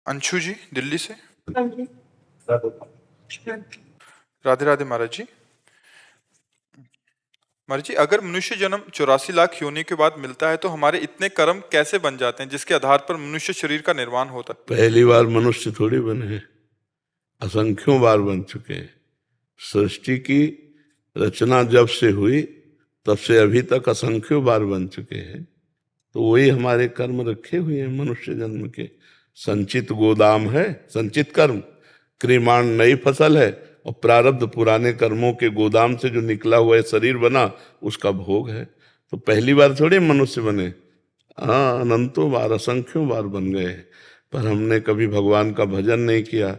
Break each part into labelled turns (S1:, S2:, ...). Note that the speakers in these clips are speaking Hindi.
S1: अंशु जी दिल्ली से।
S2: हाँ जी।
S1: राधे राधे महाराज जी। महाराज जी, अगर मनुष्य जन्म 84 लाख योनि के बाद मिलता है तो हमारे इतने कर्म कैसे बन जाते हैं जिसके आधार पर मनुष्य शरीर का निर्माण होता है?
S3: पहली बार मनुष्य थोड़ी बने हैं, असंख्यों बार बन चुके हैं। सृष्टि की रचना जब से हुई तब से अभी तक असंख्यों बार बन चुके हैं। तो वही हमारे कर्म रखे हुए हैं मनुष्य जन्म के। संचित गोदाम है, संचित कर्म, क्रियमाण नई फसल है, और प्रारब्ध पुराने कर्मों के गोदाम से जो निकला हुआ है शरीर बना, उसका भोग है। तो पहली बार थोड़ी मनुष्य बने, हाँ, अनंतों बार, असंख्यों बार बन गए। पर हमने कभी भगवान का भजन नहीं किया,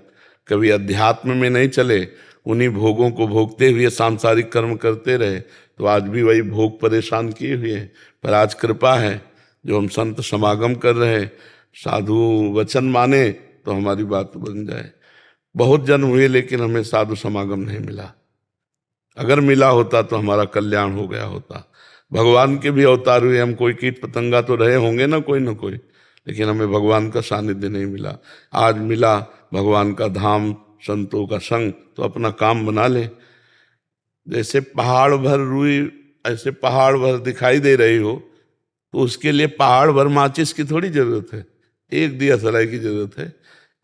S3: कभी अध्यात्म में नहीं चले, उन्हीं भोगों को भोगते हुए सांसारिक कर्म करते रहे, तो आज भी वही भोग परेशान किए हुए हैं। पर आज कृपा है जो हम संत समागम कर रहे हैं, साधु वचन माने तो हमारी बात बन जाए। बहुत जन्म हुए लेकिन हमें साधु समागम नहीं मिला। अगर मिला होता तो हमारा कल्याण हो गया होता। भगवान के भी अवतार हुए, हम कोई कीट पतंगा तो रहे होंगे ना कोई, लेकिन हमें भगवान का सानिध्य नहीं मिला। आज मिला भगवान का धाम, संतों का संग, तो अपना काम बना ले। जैसे पहाड़ भर रुई ऐसे पहाड़ भर दिखाई दे रही हो, तो उसके लिए पहाड़ भर माचिस की थोड़ी जरूरत है, एक दिया सलाई की जरूरत है,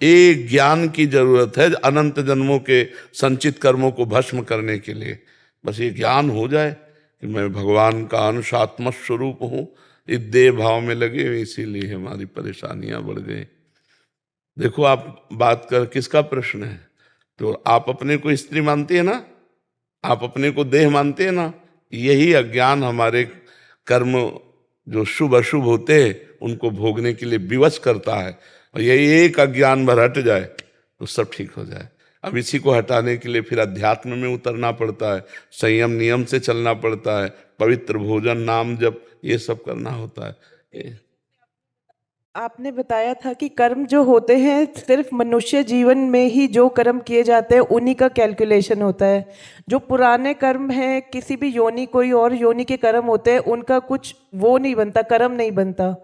S3: एक ज्ञान की जरूरत है अनंत जन्मों के संचित कर्मों को भस्म करने के लिए। बस ये ज्ञान हो जाए कि मैं भगवान का अंश आत्म स्वरूप हूं, इस देह भाव में लगे हुए, इसीलिए हमारी परेशानियां बढ़ गई। देखो, आप बात कर, किसका प्रश्न है? तो आप अपने को स्त्री मानती है ना, आप अपने को देह मानते हैं ना, यही अज्ञान हमारे कर्म जो शुभ अशुभ होते हैं उनको भोगने के लिए विवश करता है। और यही एक अज्ञान भर हट जाए तो सब ठीक हो जाए। अब इसी को हटाने के लिए फिर अध्यात्म में उतरना पड़ता है, संयम नियम से चलना पड़ता है, पवित्र भोजन, नाम जप, ये सब करना होता है।
S2: आपने बताया था कि कर्म जो होते हैं सिर्फ मनुष्य जीवन में ही जो कर्म किए जाते हैं उन्हीं का कैलकुलेशन होता है। जो पुराने कर्म हैं, किसी भी योनि, कोई और योनि के कर्म होते हैं, उनका कुछ वो नहीं बनता, कर्म नहीं बनता।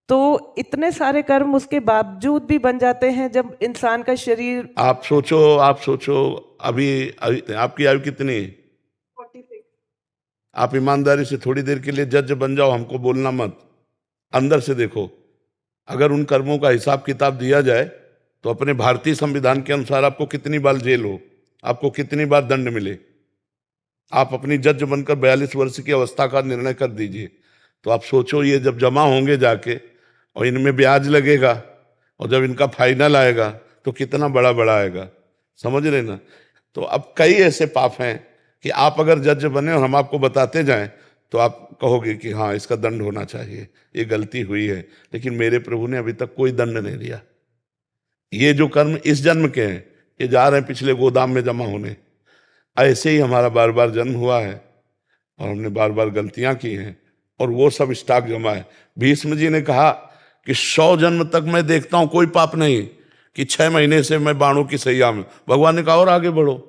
S2: तो इतने सारे कर्म उसके बावजूद भी बन जाते हैं जब इंसान का शरीर।
S3: आप सोचो अभी आपकी आयु कितनी है?
S2: 46।
S3: आप ईमानदारी से थोड़ी देर के लिए जज बन जाओ, हमको बोलना मत, अंदर से देखो। अगर उन कर्मों का हिसाब किताब दिया जाए तो अपने भारतीय संविधान के अनुसार आपको कितनी बार जेल हो, आपको कितनी बार दंड मिले। आप अपनी जज बनकर 42 वर्ष की अवस्था का निर्णय कर दीजिए। तो आप सोचो, ये जब जमा होंगे जाके और इनमें ब्याज लगेगा, और जब इनका फाइनल आएगा तो कितना बड़ा बड़ा आएगा, समझ रहे ना? तो अब कई ऐसे पाप हैं कि आप अगर जज बने और हम आपको बताते जाएं तो आप कहोगे कि हाँ, इसका दंड होना चाहिए, ये गलती हुई है। लेकिन मेरे प्रभु ने अभी तक कोई दंड नहीं दिया। ये जो कर्म इस जन्म के हैं, ये जा रहे हैं पिछले गोदाम में जमा होने। ऐसे ही हमारा बार बार जन्म हुआ है और हमने बार बार गलतियां की हैं, और वो सब स्टॉक जमा है। भीष्म जी ने कहा कि 100 जन्म तक मैं देखता हूं कोई पाप नहीं, कि 6 महीने से मैं बाणों की सैया में। भगवान ने कहा और आगे बढ़ो,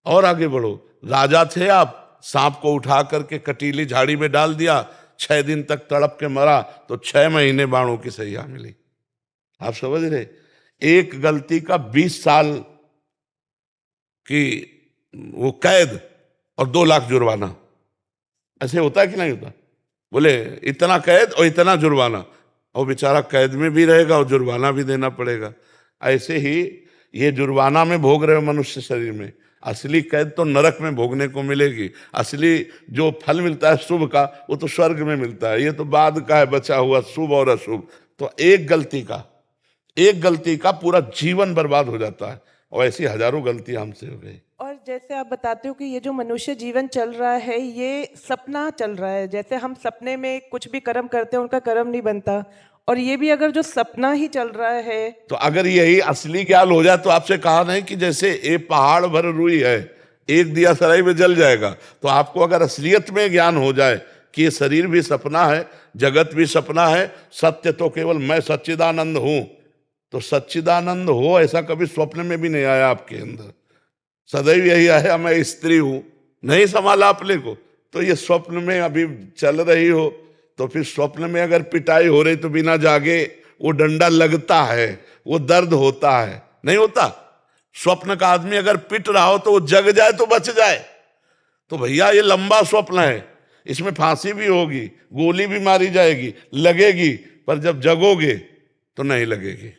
S3: और आगे बढ़ो। राजा थे आप, सांप को उठा करके कटीली झाड़ी में डाल दिया, 6 दिन तक तड़प के मरा, तो 6 महीने बाणों की सैया मिली। आप समझ रहे? एक गलती का 20 साल की वो कैद और 2 लाख जुर्माना। ऐसे होता है कि नहीं होता? बोले इतना कैद और इतना जुर्माना, और बेचारा कैद में भी रहेगा और जुर्माना भी देना पड़ेगा। ऐसे ही ये जुर्माना में भोग रहे हो मनुष्य शरीर में, असली कैद तो नरक में भोगने को मिलेगी। असली जो फल मिलता है शुभ का, वो तो स्वर्ग में मिलता है। ये तो बाद का है बचा हुआ शुभ और अशुभ। तो एक गलती का पूरा जीवन बर्बाद हो जाता है, और ऐसी हजारों गलतियां हमसे हो गई।
S2: और जैसे आप बताते हो कि ये जो मनुष्य जीवन चल रहा है ये सपना चल रहा है, जैसे हम सपने में कुछ भी कर्म करते हैं उनका कर्म नहीं बनता, और ये भी अगर जो सपना ही चल रहा है।
S3: तो अगर यही असली ज्ञान हो जाए तो आपसे कहा नहीं कि जैसे एक पहाड़ भर रुई है, एक दिया सराय में जल जाएगा। तो आपको अगर असलियत में ज्ञान हो जाए कि ये शरीर भी सपना है, जगत भी सपना है, सत्य तो केवल मैं सच्चिदानंद हूं, तो सच्चिदानंद हो ऐसा कभी स्वप्न में भी नहीं आया आपके अंदर। सदैव यही आया मैं स्त्री हूं, नहीं संभाला अपने को। तो ये स्वप्न में अभी चल रही हो, तो फिर स्वप्न में अगर पिटाई हो रही तो बिना जागे वो डंडा लगता है, वो दर्द होता है, नहीं होता? स्वप्न का आदमी अगर पिट रहा हो तो वो जग जाए तो बच जाए। तो भैया ये लंबा स्वप्न है, इसमें फांसी भी होगी, गोली भी मारी जाएगी, लगेगी, पर जब जगोगे तो नहीं लगेगी,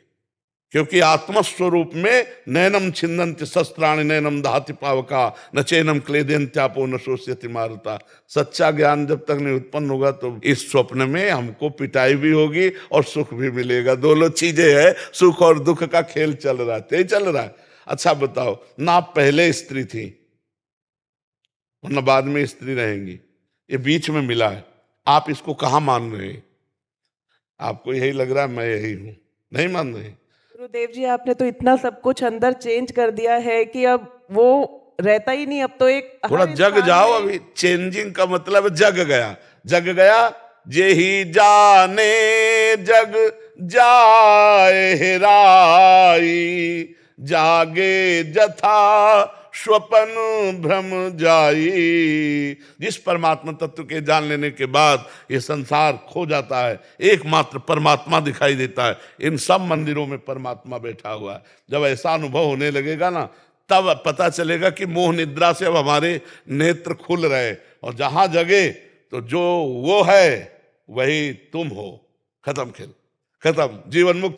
S3: क्योंकि आत्मस्वरूप में नैनम छिन्दन्ति शस्त्राणि नैनम दहति पावका न चैनम क्लेदयन्त्यापो न शोष्यति मारुता। सच्चा ज्ञान जब तक नहीं उत्पन्न होगा तो इस स्वप्न में हमको पिटाई भी होगी और सुख भी मिलेगा। दोनों चीजें हैं, सुख और दुख का खेल चल रहा है, तेज चल रहा है। अच्छा बताओ ना, आप पहले स्त्री थी और न बाद में स्त्री रहेंगी, ये बीच में मिला है, आप इसको कहाँ मान रहे हैं? आपको यही लग रहा है मैं यही हूं, नहीं मान रहे?
S2: गुरुदेव जी, आपने तो इतना सब कुछ अंदर चेंज कर दिया है कि अब वो रहता ही नहीं, अब तो एक
S3: थोड़ा
S2: हर
S3: जग
S2: इंसान
S3: जाओ।
S2: में-
S3: अभी चेंजिंग का मतलब है जग गया, जग गया जे ही जाने जग जाए हेराई, जागे जथा स्वपन भ्रम जाई। जिस परमात्मा तत्व के जान लेने के बाद ये संसार खो जाता है, एकमात्र परमात्मा दिखाई देता है। इन सब मंदिरों में परमात्मा बैठा हुआ है। जब ऐसा अनुभव होने लगेगा ना, तब पता चलेगा कि मोह निद्रा से अब हमारे नेत्र खुल रहे, और जहां जगे तो जो वो है वही तुम हो। खत्म खेल, खत्म, जीवन मुक्त।